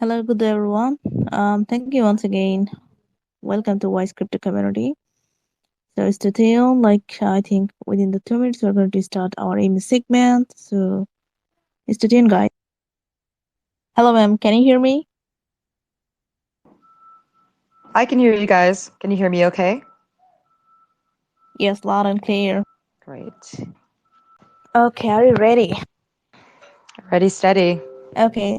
Hello, good day, everyone. Thank you once again. Welcome to Wise Crypto Community. So it's today on, I think within the 2 minutes we're going to start our aim segment. So it's today on, guys. Hello, ma'am. Can you hear me? I can hear you guys. Can you hear me okay? Yes, loud and clear. Great. Okay, are you ready? Ready, steady. Okay.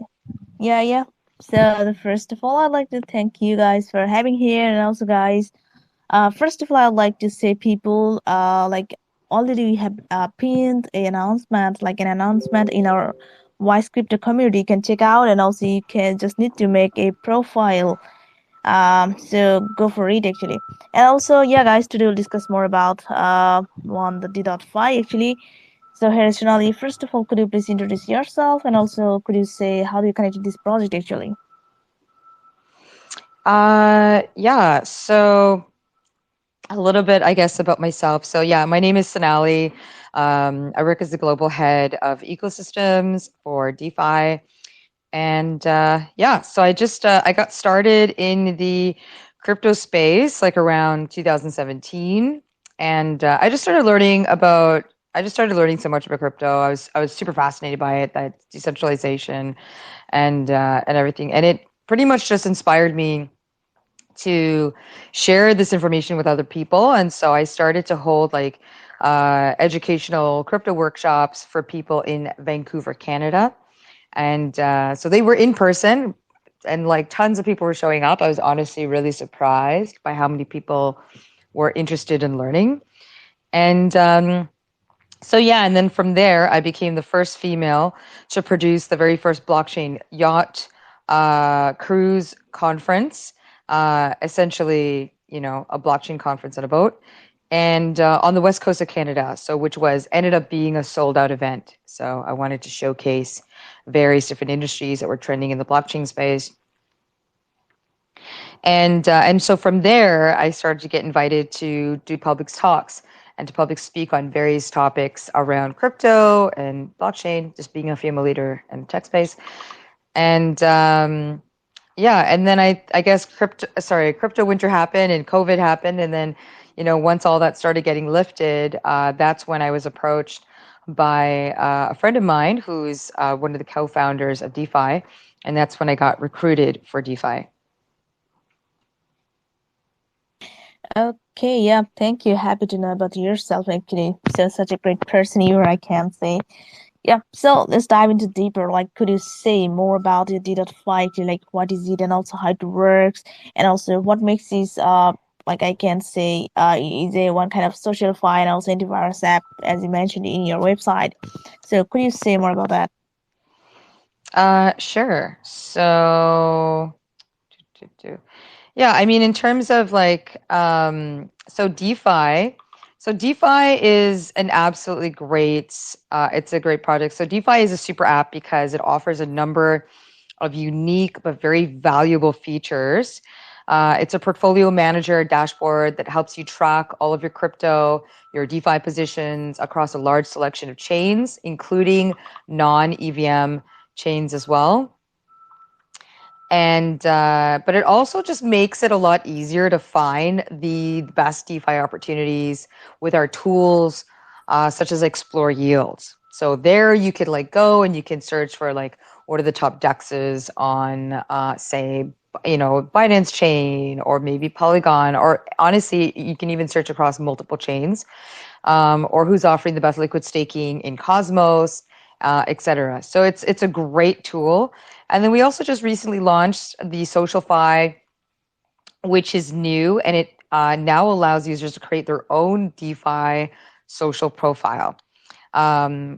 Yeah. So the first of all, I'd like to thank you guys for having here, and also, guys. First of all, I'd like to say people, already we have pinned an announcement in our Wise Crypto community. You can check out, and also you can just need to make a profile. So go for it actually. And also, yeah, guys, today we'll discuss more about on the D.Fi actually. So here, Sonali, first of all, could you please introduce yourself, and also could you say how do you connect to this project actually? Yeah, so a little bit, I guess, about myself. So yeah, my name is Sonali. I work as the global head of ecosystems for DeFi. And yeah, so I got started in the crypto space like around 2017. And I just started learning so much about crypto. I was super fascinated by it, that decentralization and everything. And it pretty much just inspired me to share this information with other people. And so I started to hold like educational crypto workshops for people in Vancouver, Canada. And so they were in person, and like tons of people were showing up. I was honestly really surprised by how many people were interested in learning. And so yeah, and then from there, I became the first female to produce the very first blockchain yacht cruise conference. Essentially, a blockchain conference on a boat, and on the west coast of Canada. So, which was ended up being a sold out event. So, I wanted to showcase various different industries that were trending in the blockchain space. And so from there, I started to get invited to do public talks and to public speak on various topics around crypto and blockchain, just being a female leader in tech space. And yeah, and then I guess crypto winter happened and COVID happened, and then once all that started getting lifted, that's when I was approached by a friend of mine who's one of the co-founders of DeFi, and that's when I got recruited for DeFi. Okay, yeah, thank you. Happy to know about yourself, actually. So, such a great person you are, I can say. Yeah, so let's dive into deeper. Like, could you say more about the D.Fi? Like, what is it, and also how it works, and also what makes this, I can say, is a one kind of social file and also antivirus app, as you mentioned in your website. So, could you say more about that? Sure. Yeah, I mean, in terms of so DeFi is an absolutely great, it's a great project. So DeFi is a super app because it offers a number of unique but very valuable features. It's a portfolio manager dashboard that helps you track all of your crypto, your DeFi positions across a large selection of chains, including non-EVM chains as well. And but it also just makes it a lot easier to find the best DeFi opportunities with our tools, such as Explore Yields. So there you could like go and you can search for like what are the top dexes on, say, Binance chain or maybe Polygon, or honestly, you can even search across multiple chains, or who's offering the best liquid staking in Cosmos, etc. So it's a great tool. And then we also just recently launched the SocialFi, which is new, and it now allows users to create their own DeFi social profile,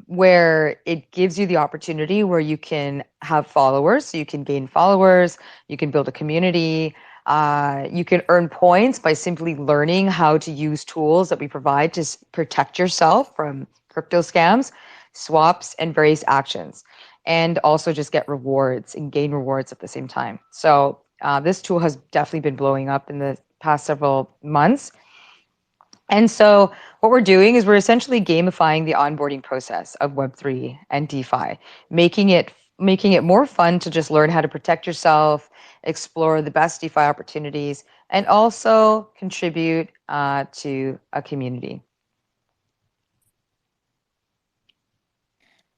where it gives you the opportunity where you can have followers, so you can gain followers, you can build a community, you can earn points by simply learning how to use tools that we provide to protect yourself from crypto scams, swaps, and various actions, and also just get rewards and gain rewards at the same time. So this tool has definitely been blowing up in the past several months. And so what we're doing is we're essentially gamifying the onboarding process of Web3 and DeFi, making it making it more fun to just learn how to protect yourself, explore the best DeFi opportunities, and also contribute to a community.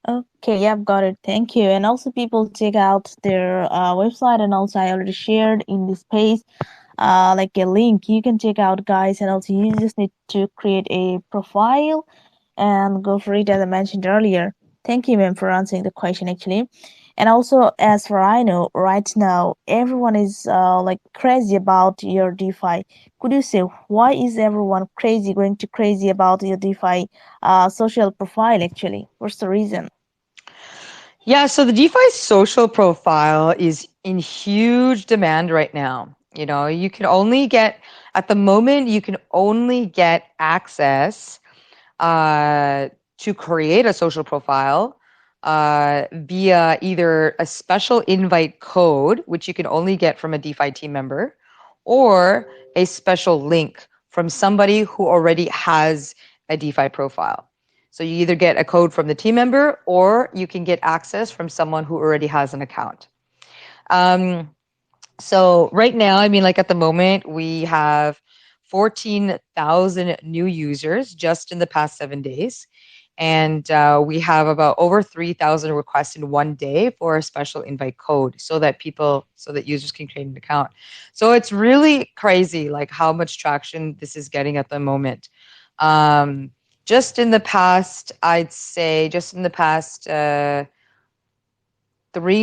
Okay, yeah, I've got it. Thank you. And also, people check out their website, and also I already shared in this page like a link you can check out, guys. And also, you just need to create a profile and go for it, as I mentioned earlier. Thank you, ma'am, for answering the question actually. And also, as far I know, right now everyone is like crazy about your DeFi. Could you say why is everyone crazy going to crazy about your DeFi social profile? Actually, what's the reason? Yeah, so the DeFi social profile is in huge demand right now. You know, you can only get, at the moment, you can only get access to create a social profile via either a special invite code, which you can only get from a DeFi team member, or a special link from somebody who already has a DeFi profile. So you either get a code from the team member or you can get access from someone who already has an account. Um, so right now, I mean, like at the moment, we have 14,000 new users just in the past 7 days. And we have about over 3,000 requests in one day for a special invite code so that users can create an account. So it's really crazy, like how much traction this is getting at the moment. Um, just in the past, I'd say, just in the past 3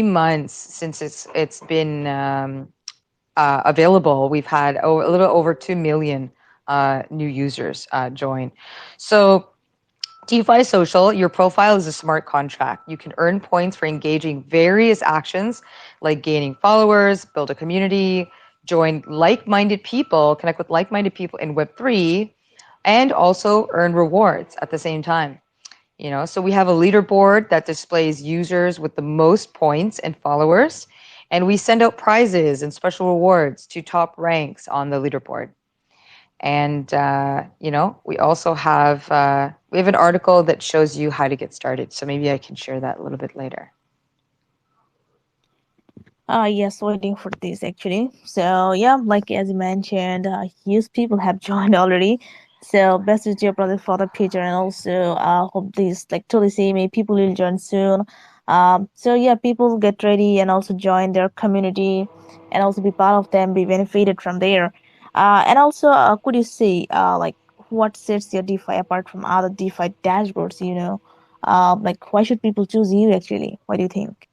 months since it's been available, we've had a little over 2 million new users join. So DeFi Social, your profile is a smart contract. You can earn points for engaging various actions like gaining followers, build a community, join like-minded people, connect with like-minded people in Web3, and also earn rewards at the same time. You know, so we have a leaderboard that displays users with the most points and followers, and we send out prizes and special rewards to top ranks on the leaderboard. And you know, we have an article that shows you how to get started. So maybe I can share that a little bit later. Yes, waiting for this actually. So yeah, like as you mentioned, huge people have joined already. So best is your brother for the future, and also hope this like totally see me people will join soon. So yeah, people get ready and also join their community, and also be part of them, be benefited from there. And also, could you say like what sets your DeFi apart from other DeFi dashboards? You know, like why should people choose you actually? What do you think?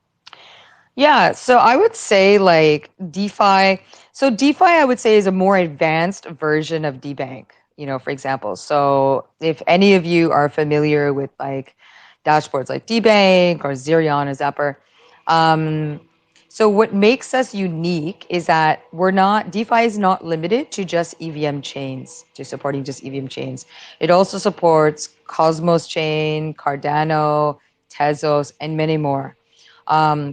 Yeah, so I would say like DeFi. So DeFi, I would say, is a more advanced version of DBank, you know, for example. So if any of you are familiar with like dashboards like DBank or Zerion or Zapper, um, so what makes us unique is that DeFi is not limited to just EVM chains, to supporting just EVM chains. It also supports Cosmos chain, Cardano, Tezos, and many more.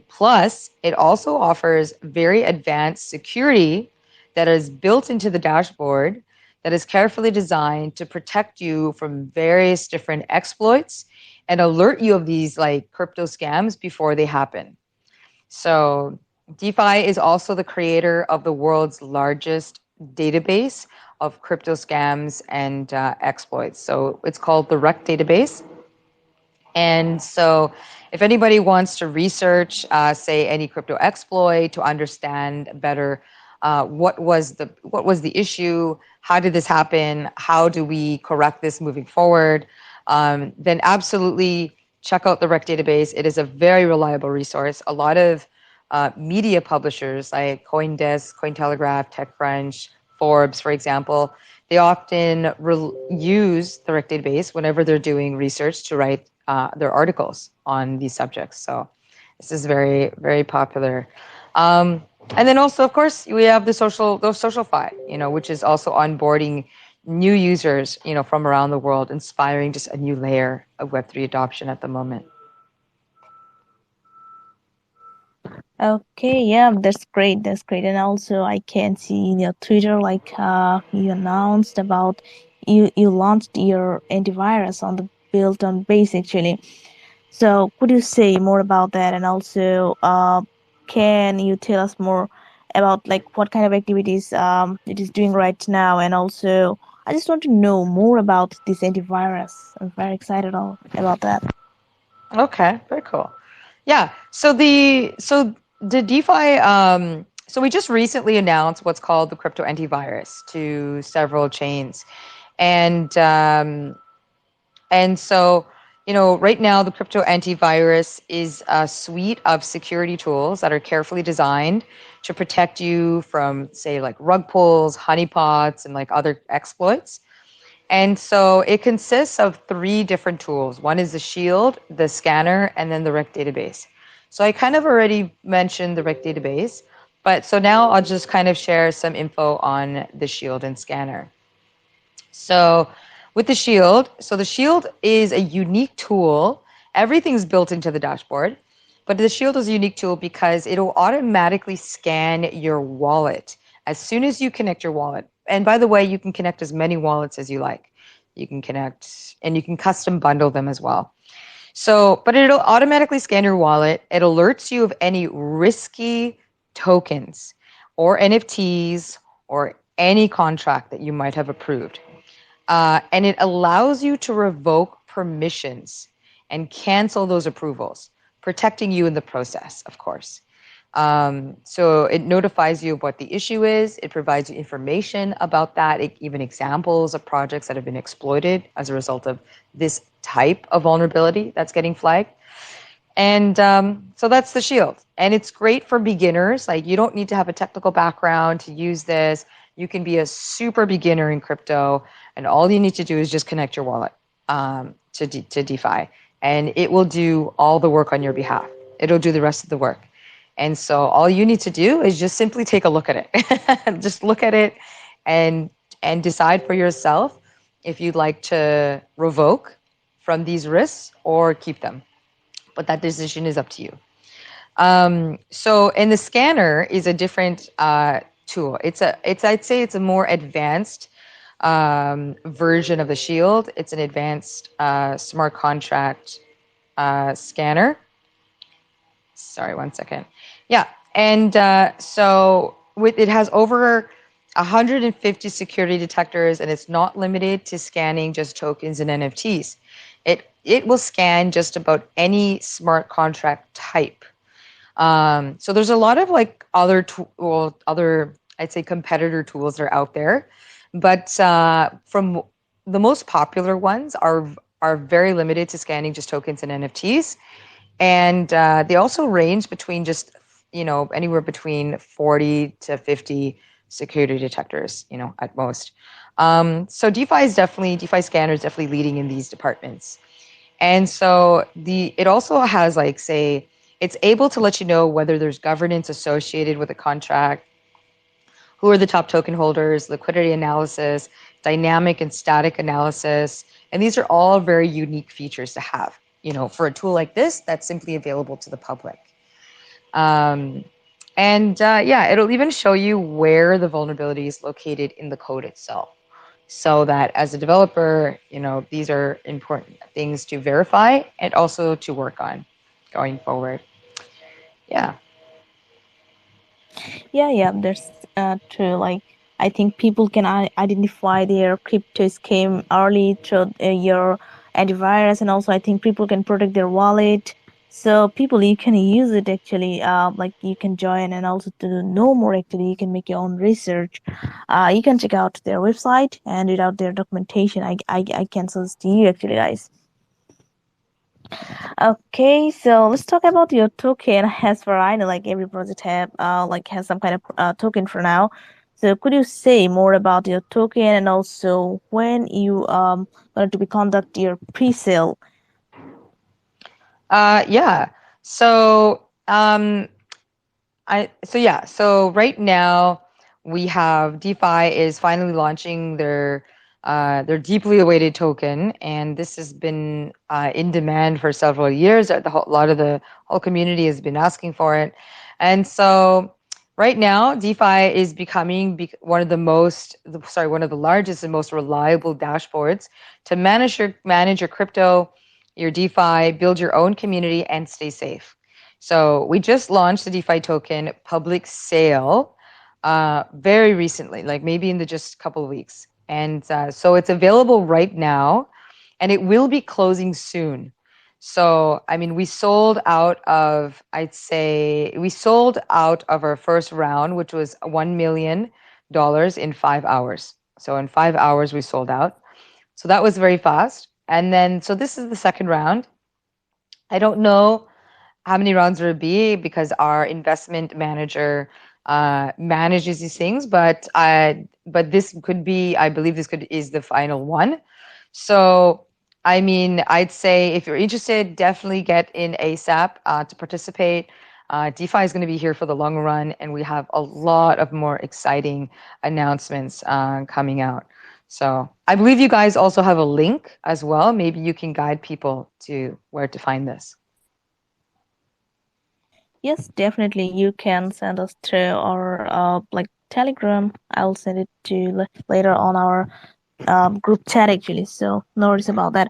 Plus, it also offers very advanced security that is built into the dashboard that is carefully designed to protect you from various different exploits and alert you of these like crypto scams before they happen. So, DeFi is also the creator of the world's largest database of crypto scams and exploits. So, it's called the REC database. And so, if anybody wants to research, say, any crypto exploit to understand better what was the issue, how did this happen, how do we correct this moving forward, then absolutely check out the REC database. It is a very reliable resource. A lot of media publishers like CoinDesk, Cointelegraph, TechCrunch, Forbes, for example, they often use the REC database whenever they're doing research to write their articles on these subjects. So this is very, very popular. Um, and then also, of course, we have those SocialFi, you know, which is also onboarding new users, you know, from around the world, inspiring just a new layer of Web3 adoption at the moment. Okay, yeah, that's great. That's great. And also, I can see in your Twitter, like, you announced about you launched your antivirus on the built on base actually. So could you say more about that? And also, can you tell us more about like what kind of activities it is doing right now? And also, I just want to know more about this antivirus. I'm very excited about that. Okay, very cool. Yeah. So the DeFi so we just recently announced what's called the crypto antivirus to several chains. And so, right now the crypto antivirus is a suite of security tools that are carefully designed to protect you from, say, like rug pulls, honeypots, and like other exploits. And so it consists of three different tools. One is the shield, the scanner, and then the rec database. So I kind of already mentioned the rec database, but so now I'll just kind of share some info on the shield and scanner. So with the shield, so the shield is a unique tool. Everything's built into the dashboard, but the shield is a unique tool because it'll automatically scan your wallet as soon as you connect your wallet. And by the way, you can connect as many wallets as you like. You can connect and you can custom bundle them as well. So, but it'll automatically scan your wallet. It alerts you of any risky tokens or NFTs or any contract that you might have approved. And it allows you to revoke permissions and cancel those approvals, protecting you in the process, of course. So it notifies you of what the issue is. It provides you information about that, even examples of projects that have been exploited as a result of this type of vulnerability that's getting flagged. And so that's the shield. And it's great for beginners. Like you don't need to have a technical background to use this. You can be a super beginner in crypto, and all you need to do is just connect your wallet to DeFi, and it will do all the work on your behalf. It'll do the rest of the work. And so all you need to do is just simply take a look at it. Just look at it and decide for yourself if you'd like to revoke from these risks or keep them, but that decision is up to you. And the scanner is a different tool. I'd say it's a more advanced version of the shield. It's an advanced smart contract scanner. Sorry, one second. Yeah, and so with it has over 150 security detectors, and it's not limited to scanning just tokens and NFTs. It will scan just about any smart contract type. So there's a lot of like other I'd say competitor tools that are out there, but from the most popular ones are very limited to scanning just tokens and NFTs, and they also range between just anywhere between 40 to 50 security detectors, at most. So DeFi scanner is definitely leading in these departments. And so it also has like, say, it's able to let you know whether there's governance associated with a contract, who are the top token holders, liquidity analysis, dynamic and static analysis. And these are all very unique features to have, for a tool like this that's simply available to the public. Um, yeah, it'll even show you where the vulnerability is located in the code itself. So that as a developer, these are important things to verify and also to work on going forward. Yeah. Yeah, that's true. Like, I think people can identify their crypto scam early through your antivirus, and also I think people can protect their wallet. So people, you can use it actually. Like you can join, and also to know more. Actually, you can make your own research. You can check out their website and read out their documentation. I can suggest to you actually, guys. Okay, so let's talk about your token. As for I know, like every project have like has some kind of token for now. So could you say more about your token and also when you going to be conduct your pre-sale? Yeah. So so right now we have DeFi is finally launching their deeply awaited token, and this has been in demand for several years. A lot of the whole community has been asking for it, and so right now DeFi is becoming one of the largest and most reliable dashboards to manage your crypto your DeFi, build your own community, and stay safe. So we just launched the DeFi token public sale very recently, like maybe in the just couple of weeks. And so it's available right now, and it will be closing soon. So, I mean, I'd say, we sold out of our first round, which was $1 million in 5 hours. So, in 5 hours, we sold out. So, that was very fast. And then, so this is the second round. I don't know how many rounds there will be because our investment manager manages these things, but this could be, I believe this could is the final one. So, I mean, I'd say if you're interested, definitely get in ASAP to participate. DeFi is going to be here for the long run, and we have a lot of more exciting announcements coming out. So, I believe you guys also have a link as well. Maybe you can guide people to where to find this. Yes, definitely. You can send us to our like Telegram. I'll send it to you later on our group chat actually. So no worries about that.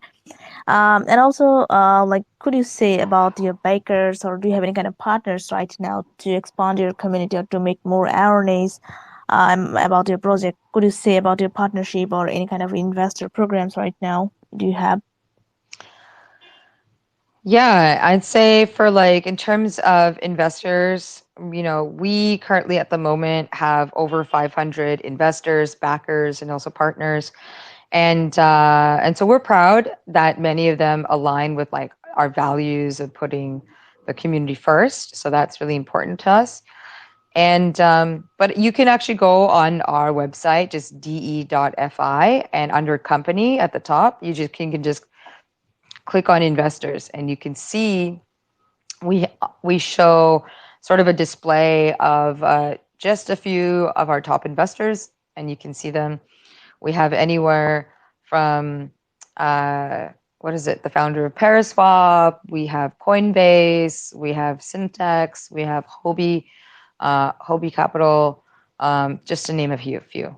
And also, like, could you say about your bakers, or do you have any kind of partners right now to expand your community or to make more awareness about your project? Could you say about your partnership or any kind of investor programs right now? Do you have? Yeah, I'd say for like in terms of investors, we currently at the moment have over 500 investors, backers, and also partners. And so we're proud that many of them align with like our values of putting the community first. So that's really important to us. And but you can actually go on our website, just de.fi, and under company at the top, you can just click on investors, and you can see we we show sort of a display of just a few of our top investors, and you can see them. We have anywhere from uh, what is it? The founder of Paraswap. We have Coinbase. We have Syntax. We have Hobie Capital, just to name a few.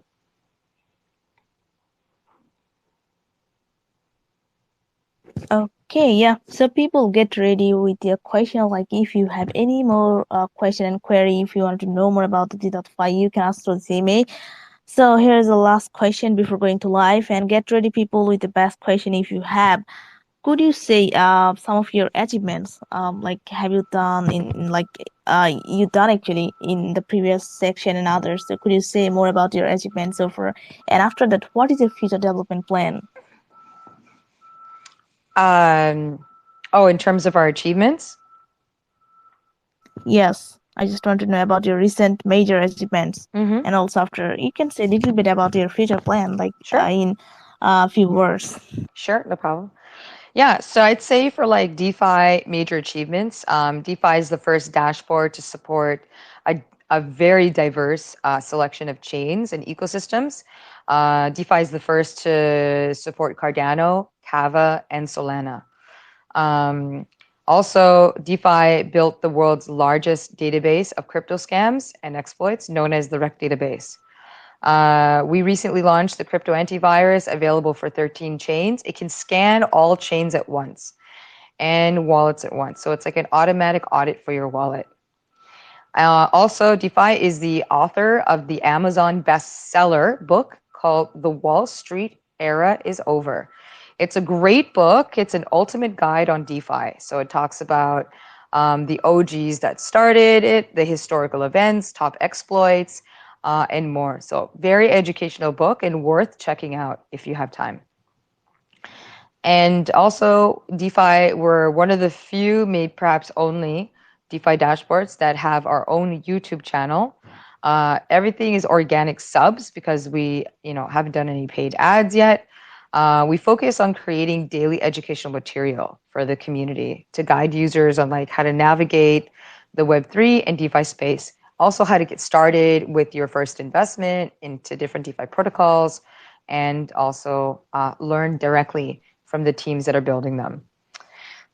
Okay, yeah. So people get ready with their question. Like if you have any more question and query, if you want to know more about the D.Fi, you can ask through the email. So here's the last question before going to live, and get ready people with the best question if you have. Could you say some of your achievements? Like have you done you done actually in the previous section and others. So could you say more about your achievements so far? And after that, what is your future development plan? Um, oh, in terms of our achievements. Yes, I just want to know about your recent major achievements, Mm-hmm. and also after you can say a little bit about your future plan, like Sure, in a few words. sure, no problem. Yeah, so I'd say for like DeFi major achievements, DeFi is the first dashboard to support a very diverse selection of chains and ecosystems. DeFi is the first to support Cardano, Kava, and Solana. Um, Also, DeFi built the world's largest database of crypto scams and exploits, known as the REC database. We recently launched the crypto antivirus available for 13 chains. It can scan all chains at once and wallets at once. So it's like an automatic audit for your wallet. Also, DeFi is the author of the Amazon bestseller book called The Wall Street Era is Over. It's a great book. It's an ultimate guide on DeFi. So it talks about the OGs that started it, the historical events, top exploits, and more. So, very educational book and worth checking out if you have time. And also, DeFi, we're one of the few, maybe perhaps only, DeFi dashboards that have our own YouTube channel. Everything is organic subs because we, haven't done any paid ads yet. We focus on creating daily educational material for the community to guide users on like how to navigate the Web3 and DeFi space. Also, how to get started with your first investment into different DeFi protocols, and also learn directly from the teams that are building them.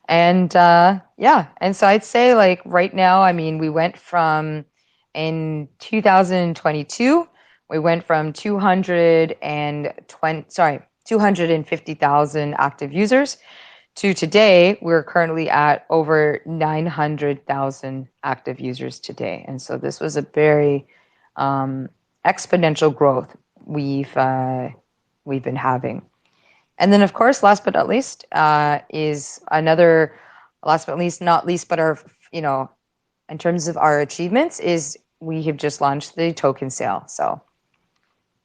And yeah, and so I'd say like right now, I mean, we went from in 2022, we went from 220, sorry, 250,000 active users to today, we're currently at over 900,000 active users today. And so this was a very exponential growth we've we've been having. And then, of course, last but not least, is another last but not least, but our in terms of our achievements, is we have just launched the token sale. So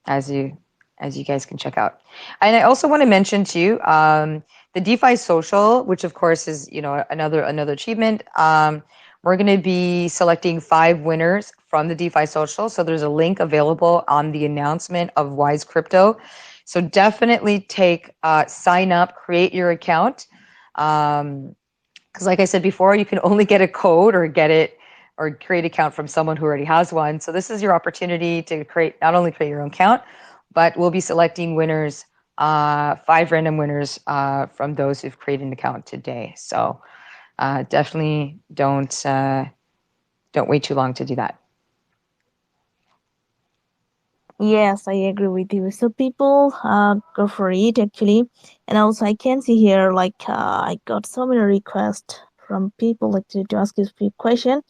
as you guys can check out. And I also want to mention too, the DeFi social, which of course is another achievement. We're going to be selecting 5 winners from the DeFi social. So there's a link available on the announcement of Wise Crypto. So definitely sign up, create your account. Because like I said before, you can only get a code or create an account from someone who already has one. So this is your opportunity to not only create your own account, but we'll be selecting winners, 5 random winners from those who've created an account today. So definitely don't wait too long to do that. Yes, I agree with you. So people go for it actually. And also I can see here I got so many requests from people to ask you a few questions.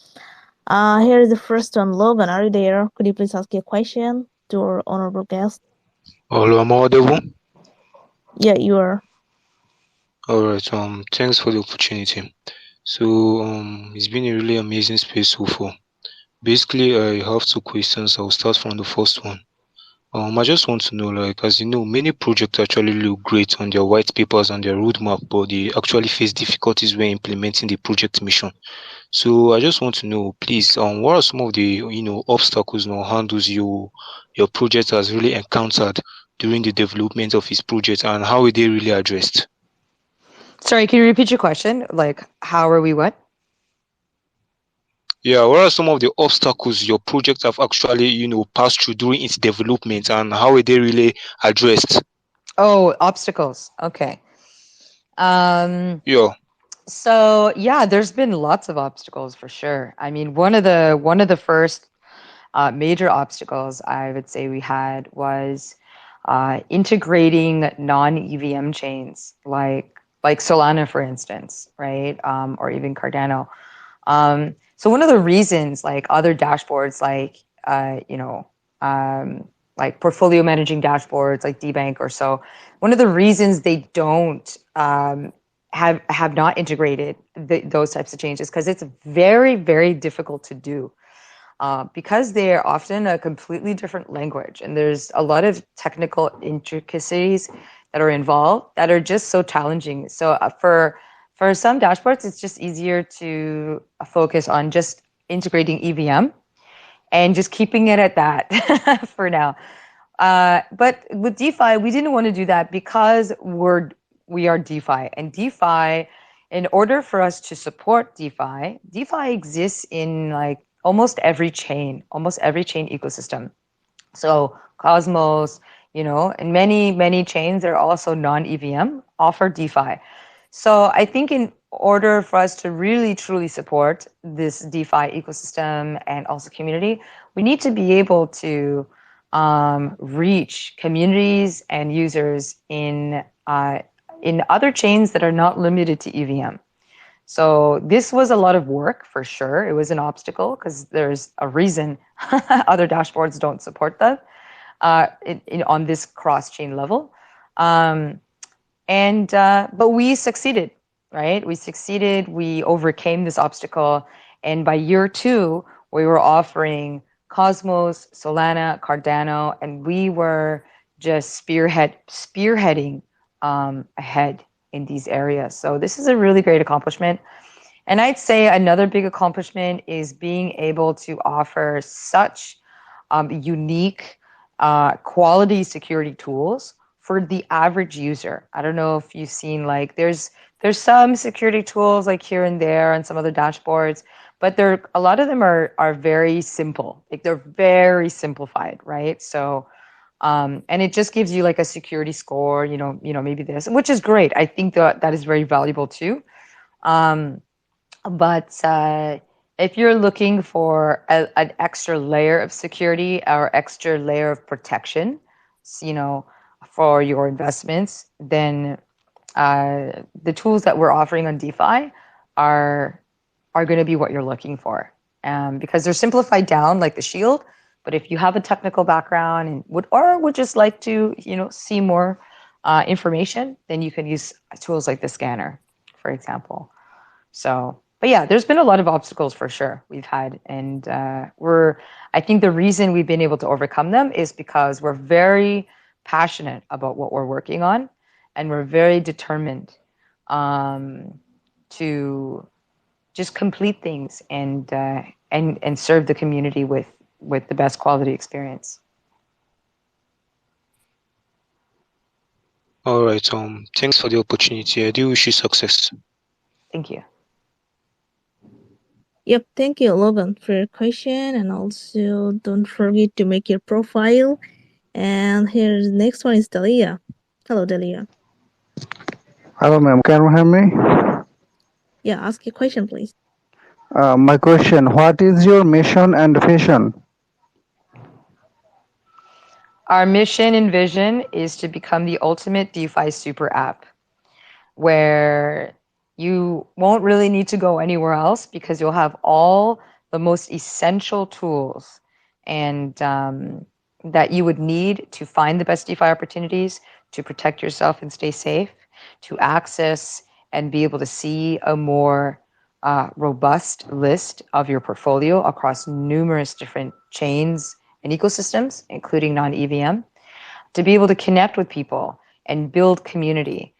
Here is the first one. Logan, are you there? Could you please ask your question to our honorable guest? Hello, am I audible? Yeah, you are. All right. Thanks for the opportunity. So, it's been a really amazing space so far. Basically, I have 2 questions. I'll start from the first one. I just want to know, like, as you know, many projects actually look great on their white papers and their roadmap, but they actually face difficulties when implementing the project mission. So, I just want to know, please, what are some of the, obstacles or handles your project has really encountered during the development of its project, and how are they really addressed? Sorry, can you repeat your question? Like, how are we what? Yeah, what are some of the obstacles your project have actually, passed through during its development, and how are they really addressed? Oh, obstacles. Okay. Yeah. So yeah, there's been lots of obstacles for sure. I mean, one of the first major obstacles I would say we had was integrating non-EVM chains like Solana, for instance, right? Or even Cardano. So one of the reasons, like other dashboards, like portfolio managing dashboards, like DBank or so, one of the reasons they don't have not integrated those types of changes because it's very, very difficult to do. Because they are often a completely different language, and there's a lot of technical intricacies that are involved that are just so challenging. So for some dashboards, it's just easier to focus on just integrating EVM and just keeping it at that for now. But with DeFi, we didn't want to do that because we are DeFi, and DeFi, in order for us to support DeFi exists in like almost every chain ecosystem. So Cosmos, and many chains that are also non-EVM offer DeFi. So I think in order for us to really truly support this DeFi ecosystem and also community, we need to be able to reach communities and users in other chains that are not limited to EVM. So this was a lot of work for sure. It was an obstacle because there's a reason other dashboards don't support that on this cross-chain level. But we succeeded, right? We succeeded. We overcame this obstacle, and by year 2, we were offering Cosmos, Solana, Cardano, and we were just spearheading ahead in these areas. So this is a really great accomplishment. And I'd say another big accomplishment is being able to offer such unique quality security tools for the average user. I don't know if you've seen like there's some security tools like here and there on some other dashboards, but a lot of them are very simple. Like they're very simplified, right? So and it just gives you like a security score, maybe this, which is great. I think that is very valuable too. But if you're looking for an extra layer of security or extra layer of protection, for your investments, then the tools that we're offering on DeFi are going to be what you're looking for, because they're simplified down like the shield. But if you have a technical background and would just like to see more information, then you can use tools like the scanner, for example. So, but yeah, there's been a lot of obstacles for sure we've had, and I think the reason we've been able to overcome them is because we're very passionate about what we're working on, and we're very determined to just complete things and serve the community with the best quality experience. All right. Thanks for the opportunity. I do wish you success. Thank you. Yep, thank you, Logan, for your question, and also don't forget to make your profile. And here's the next one is Dalia. Hello, Dalia. Hello, ma'am. Can you hear me? Yeah, ask your question, please. My question: what is your mission and vision? Our mission and vision is to become the ultimate DeFi super app, where you won't really need to go anywhere else because you'll have all the most essential tools and that you would need to find the best DeFi opportunities, to protect yourself and stay safe, to access and be able to see a more robust list of your portfolio across numerous different chains and ecosystems, including non-EVM, to be able to connect with people and build community,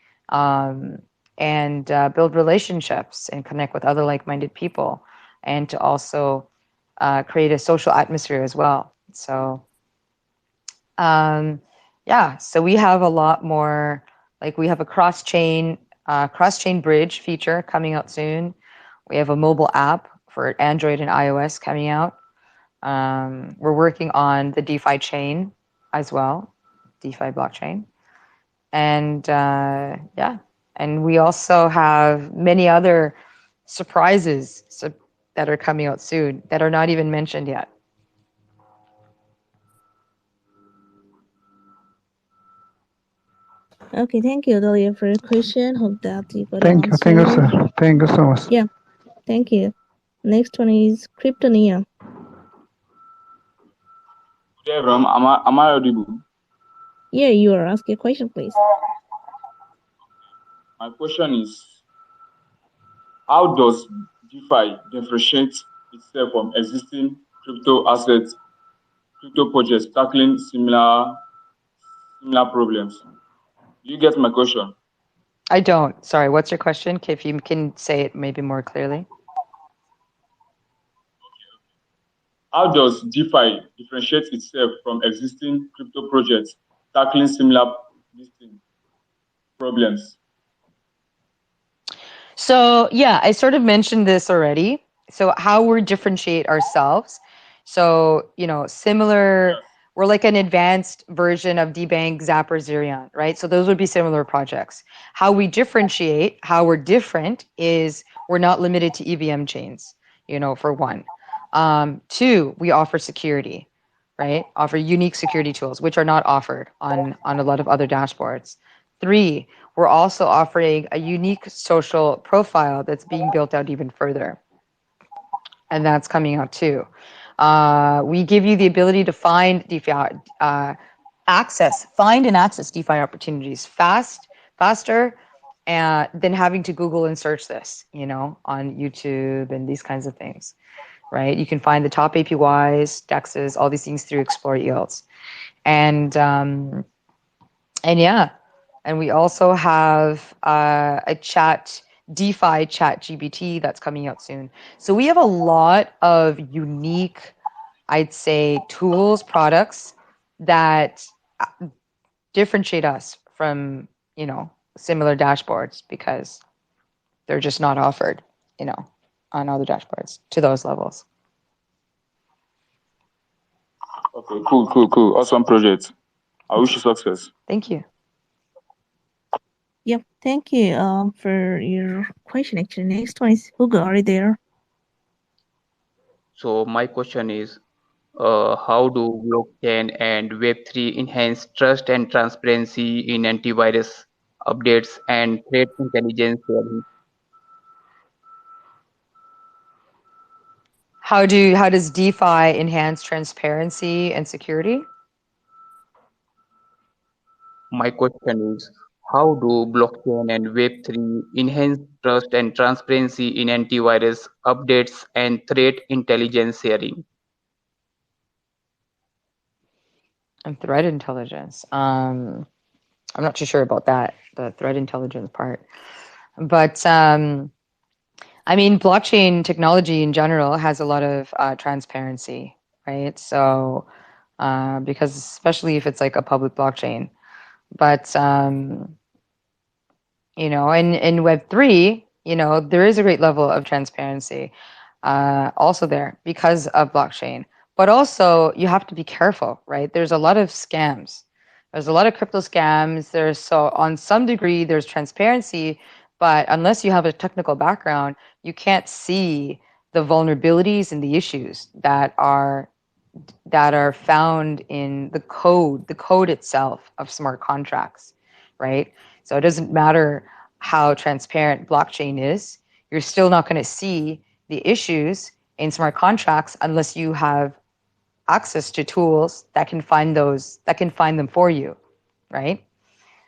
and build relationships and connect with other like-minded people, and to also create a social atmosphere as well. So so we have a lot more, like we have a cross-chain bridge feature coming out soon. We have a mobile app for Android and iOS coming out. We're working on the DeFi chain as well, DeFi blockchain. And and we also have many other surprises that are coming out soon that are not even mentioned yet. Okay, thank you, Dalia, for your question. Hope that you got an Thank you, answer. sir. Thank you so much. Yeah, thank you. Next one is Kryptonia. Okay, everyone, am I audible? Yeah, you are. Ask your question, please. My question is, how does DeFi differentiate itself from existing crypto assets, crypto projects tackling similar problems? Do you get my question? I don't. Sorry, what's your question? If you can say it maybe more clearly. How does DeFi differentiate itself from existing crypto projects tackling similar problems? So yeah, I sort of mentioned this already. So how we differentiate ourselves. So, similar, we're like an advanced version of DBank, Zapper, Zerion, right? So those would be similar projects. How we differentiate, how we're different is we're not limited to EVM chains, for one. Two, we offer security, right? Offer unique security tools, which are not offered on a lot of other dashboards. Three, we're also offering a unique social profile that's being built out even further. And that's coming out too. We give you the ability to find DeFi, find and access DeFi opportunities faster than having to Google and search this, on YouTube and these kinds of things, right? You can find the top APYs, DEXs, all these things through Explore Yields. And yeah. And we also have a DeFi chat GPT that's coming out soon. So we have a lot of unique, I'd say, tools, products that differentiate us from, similar dashboards because they're just not offered, on other dashboards to those levels. Okay, cool. Awesome project. I wish you success. Thank you. Yep, thank you for your question. Actually, next one is Hugo. Are you there? So my question is, how do blockchain and Web3 enhance trust and transparency in antivirus updates, and threat intelligence sharing? How does DeFi enhance transparency and security? My question is, how do blockchain and Web3 enhance trust and transparency in antivirus updates and threat intelligence sharing? And threat intelligence. I'm not too sure about that, the threat intelligence part. But I mean, blockchain technology in general has a lot of transparency, right? So, because especially if it's like a public blockchain, but in Web3, there is a great level of transparency also there because of blockchain. But also, you have to be careful, right? There's a lot of scams. There's a lot of crypto scams. So on some degree, there's transparency, but unless you have a technical background, you can't see the vulnerabilities and the issues that are found in the code itself of smart contracts, right? So it doesn't matter how transparent blockchain is, you're still not going to see the issues in smart contracts unless you have access to tools that can find them for you, right?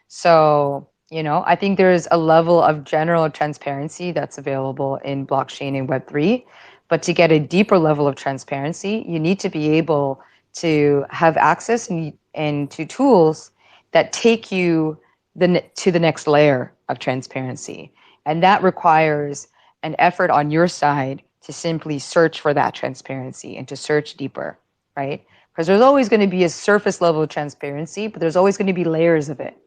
So, I think there's a level of general transparency that's available in blockchain and Web3. But to get a deeper level of transparency, you need to be able to have access and to tools that take you to the next layer of transparency. And that requires an effort on your side to simply search for that transparency and to search deeper, right? Because there's always going to be a surface level of transparency, but there's always going to be layers of it,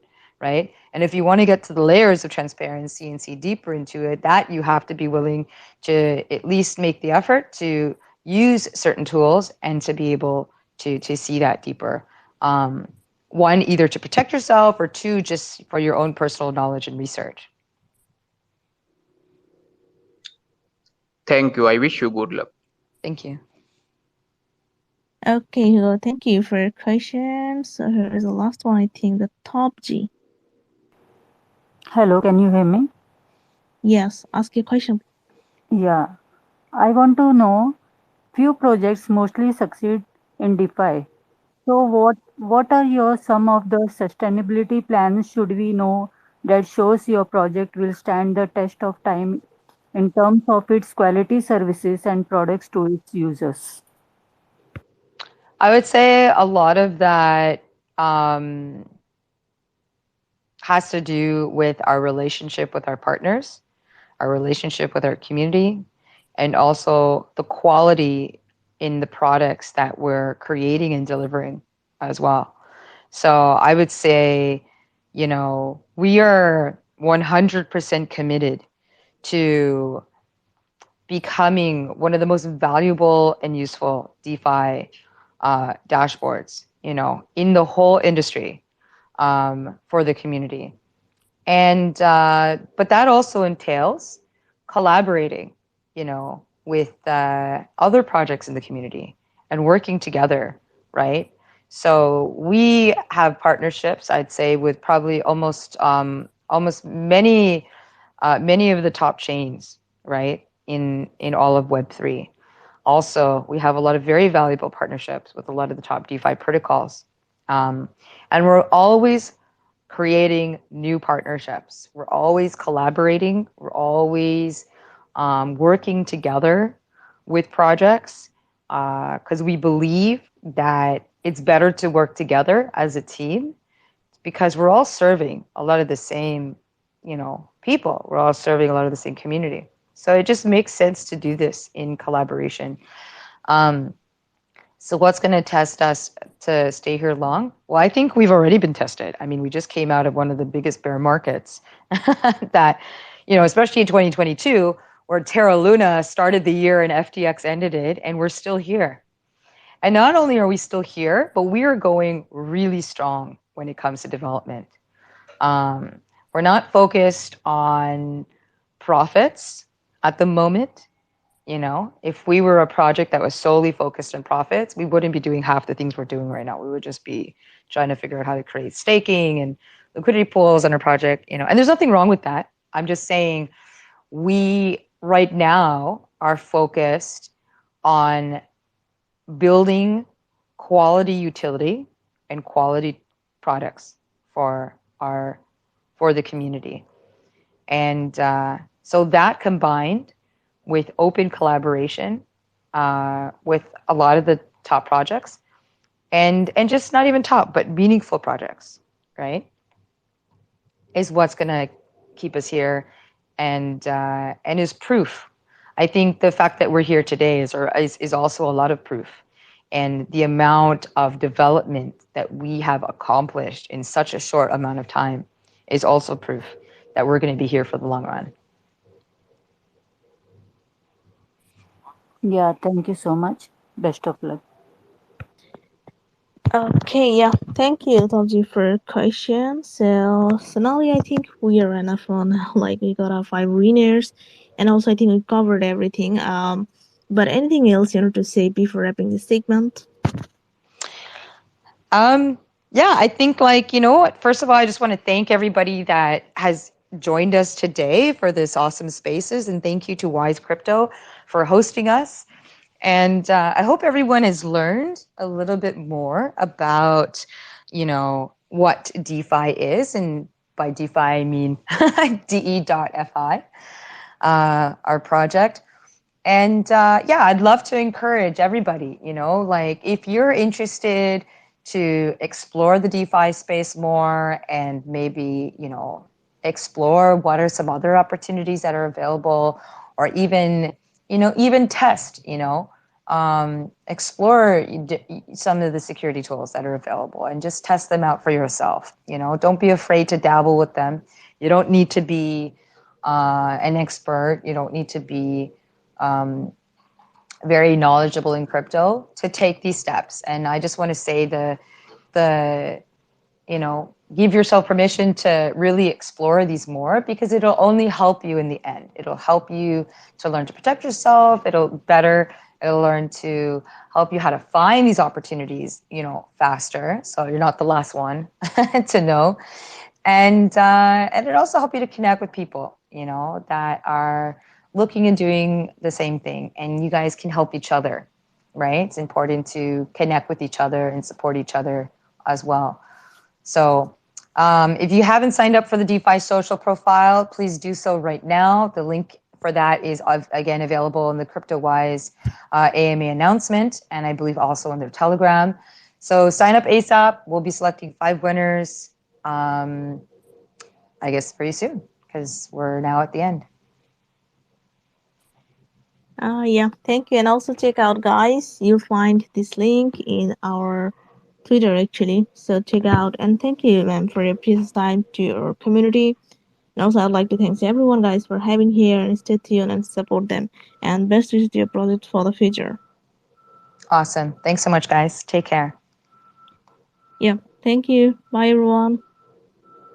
right? And if you want to get to the layers of transparency and see deeper into it, that you have to be willing to at least make the effort to use certain tools and to be able to see that deeper. One, either to protect yourself, or two, just for your own personal knowledge and research. Thank you. I wish you good luck. Thank you. Okay, Hugo, thank you for your question. So here is the last one, I think, the top G. Hello, can you hear me? Yes, ask your question. Yeah, I want to know few projects mostly succeed in DeFi. So what are your some of the sustainability plans should we know that shows your project will stand the test of time in terms of its quality services and products to its users? I would say a lot of that has to do with our relationship with our partners, our relationship with our community, and also the quality in the products that we're creating and delivering as well. So I would say, we are 100% committed to becoming one of the most valuable and useful DeFi dashboards, in the whole industry, for the community. And but that also entails collaborating, with other projects in the community and working together, right? So we have partnerships, I'd say, with probably almost many of the top chains, right, in all of Web3. Also, we have a lot of very valuable partnerships with a lot of the top DeFi protocols, and we're always creating new partnerships. We're always collaborating. We're always working together with projects because we believe that it's better to work together as a team because we're all serving a lot of the same, people. We're all serving a lot of the same community. So it just makes sense to do this in collaboration. So what's going to test us to stay here long? Well, I think we've already been tested. I mean, we just came out of one of the biggest bear markets that, especially in 2022, where Terra Luna started the year and FTX ended it, and we're still here. And not only are we still here, but we are going really strong when it comes to development. We're not focused on profits at the moment. You know, if we were a project that was solely focused on profits, we wouldn't be doing half the things we're doing right now. We would just be trying to figure out how to create staking and liquidity pools on our project, you know, and there's nothing wrong with that. I'm just saying we right now are focused on building quality utility and quality products for the community. And so that combined with open collaboration with a lot of the top projects and just not even top, but meaningful projects, right, is what's going to keep us here and is proof. I think the fact that we're here today is also a lot of proof. And the amount of development that we have accomplished in such a short amount of time is also proof that we're going to be here for the long run. Yeah, thank you so much. Best of luck. Okay, yeah. Thank you, Tolji, for your question. So, Sonali, I think we are enough on like we got our five winners, and also I think we covered everything. But anything else you know to say before wrapping this segment? Yeah, I think like, you know what, first of all, I just want to thank everybody that has joined us today for this awesome spaces. And thank you to Wise Crypto for hosting us. And I hope everyone has learned a little bit more about, you know, what DeFi is. And by DeFi, I mean DE.fi, our project. And yeah, I'd love to encourage everybody, you know, like if you're interested to explore the DeFi space more and maybe, you know, explore what are some other opportunities that are available, or even, you know, even test, you know, explore some of the security tools that are available and just test them out for yourself. You know, don't be afraid to dabble with them. You don't need to be an expert. You don't need to be very knowledgeable in crypto to take these steps. And I just want to say the you know, give yourself permission to really explore these more, because it'll only help you in the end. It'll help you to learn to protect yourself. It'll learn to help you how to find these opportunities, you know, faster. So you're not the last one to know. And it also help you to connect with people, you know, that are looking and doing the same thing, and you guys can help each other, right? It's important to connect with each other and support each other as well. So if you haven't signed up for the DeFi social profile, please do so right now. The link for that is, again, available in the CryptoWise AMA announcement, and I believe also on their Telegram. So sign up ASAP. We'll be selecting 5 winners, I guess, pretty soon, because we're now at the end. Yeah, thank you. And also check out, guys, you'll find this link in our Twitter actually. So check out, and thank you, ma'am, for your precious time to your community. And also, I'd like to thank everyone, guys, for having here, and stay tuned and support them. And best wishes to your project for the future. Awesome. Thanks so much, guys. Take care. Yeah, thank you. Bye, everyone.